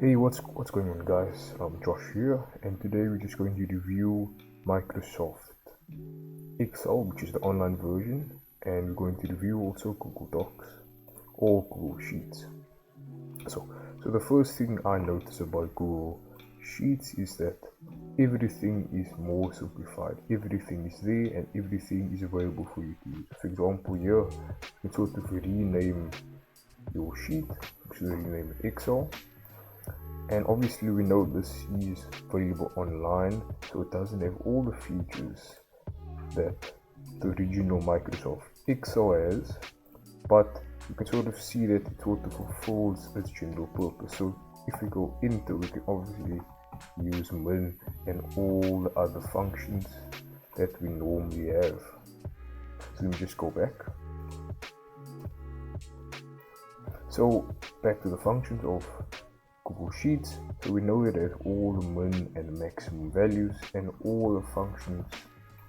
Hey, what's going on, guys? I'm Josh here, and today we're just going to review Microsoft Excel, which is the online version, and we're going to review also Google Docs or Google Sheets. So the first thing I notice about Google Sheets is that everything is more simplified. Everything is there, and everything is available for you to use. For example, here you can sort of rename your sheet, which is rename it Excel. And obviously we know this is available online, so it doesn't have all the features that the original Microsoft Excel has, but you can sort of see that it sort of fulfills its general purpose. So if we go into, we can obviously use min and all the other functions that we normally have. So let me just go back. So back to the functions of Google Sheets. So we know it has all the min and the maximum values and all the functions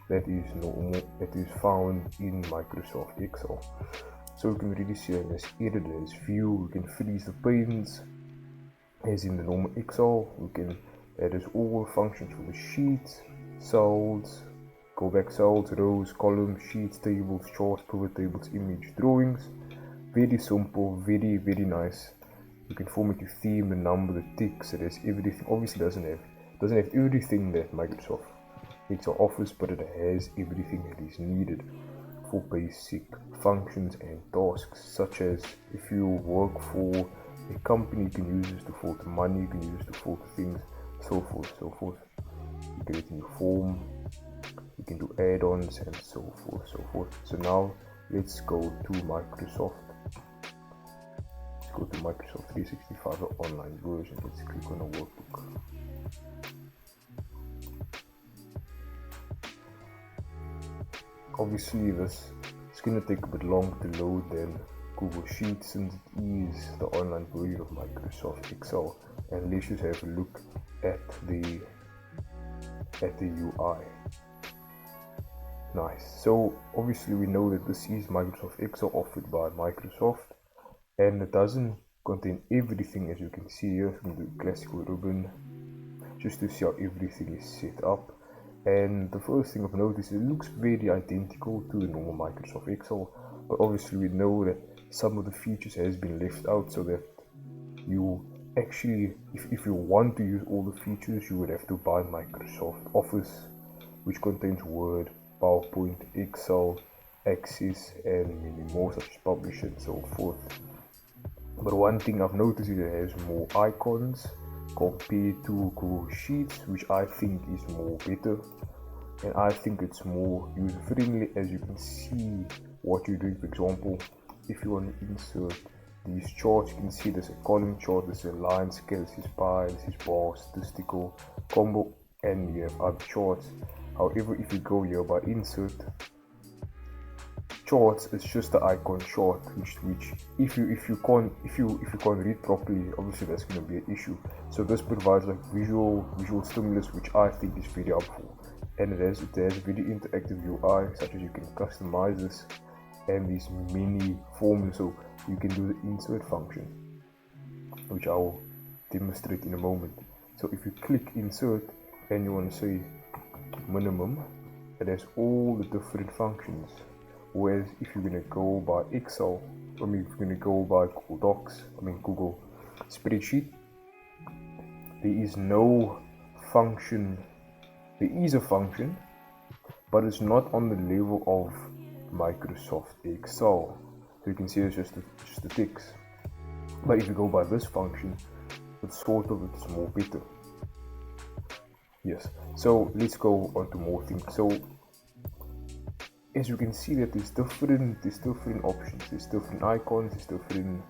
that is found in Microsoft Excel. So we can really see it as edit, as view, we can freeze the panes as in the normal Excel. We can add as all the functions for the sheets, cells, go back cells, rows, columns, sheets, tables, charts, pivot tables, image, drawings. Very simple, very nice. You can format your theme, the number, the ticks. It has everything. Obviously doesn't have everything that Microsoft Excel offers, but it has everything that is needed for basic functions and tasks, such as if you work for a company, you can use this to filter money, you can use this to filter things, so forth. You can create a new form, you can do add-ons, and so forth. So now let's go to Microsoft. Go to Microsoft 365, the online version. Let's click on a workbook. Obviously this is going to take a bit long to load than Google Sheets, since it is the online version of Microsoft Excel, and let's just have a look at the UI. Nice. So obviously we know that this is Microsoft Excel offered by Microsoft, and it doesn't contain everything, as you can see here. From the classical ribbon, just to see how everything is set up. And the first thing I've noticed, it looks very identical to the normal Microsoft Excel, but obviously we know that some of the features has been left out, so that you actually, if you want to use all the features, you would have to buy Microsoft Office, which contains Word, PowerPoint, Excel, Access, and many more, such as Publish and so forth. But one thing I've noticed is it has more icons compared to Google Sheets, which I think is more better, and I think it's more user friendly. As you can see what you're doing. For example, if you want to insert these charts, you can see there's a column chart, there's a line scale, this is pie, this is bar, statistical, combo, and you have other charts. However, if you go here by insert charts, it's just the icon chart, which if you can't read properly, obviously that's going to be an issue. So this provides like visual stimulus, which I think is very helpful, and it has very interactive UI, such as you can customize this and these mini formulas. So you can do the insert function, which I will demonstrate in a moment. So if you click insert and you want to say minimum, it has all the different functions. Whereas if you're going to go by Excel, if you're going to go by Google Spreadsheet, there is no function. There is a function, but it's not on the level of Microsoft Excel. So you can see it's just the text. But if you go by this function, it's more better. Yes. So let's go on to more things. So as you can see that there's different options, there's different icons, there's different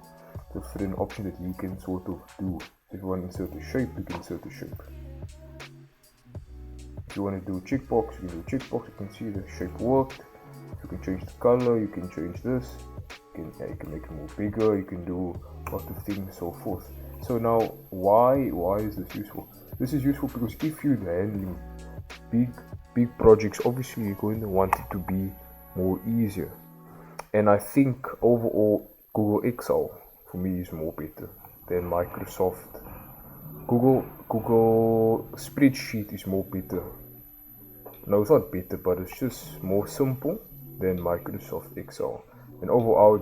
options that you can sort of do. So if you want to insert a shape, you can insert a shape. If you want to do a checkbox, you can do a checkbox. You can see the shape worked. You can change the color, you can change this, you can make it more bigger, you can do lots of things, so forth. So now why is this useful? This is useful because if you're handling big projects, obviously you're going to want it to be more easier, and I think overall Google Excel for me is more better than Microsoft Google Spreadsheet is more better. No, it's not better, but it's just more simple than Microsoft Excel. And overall,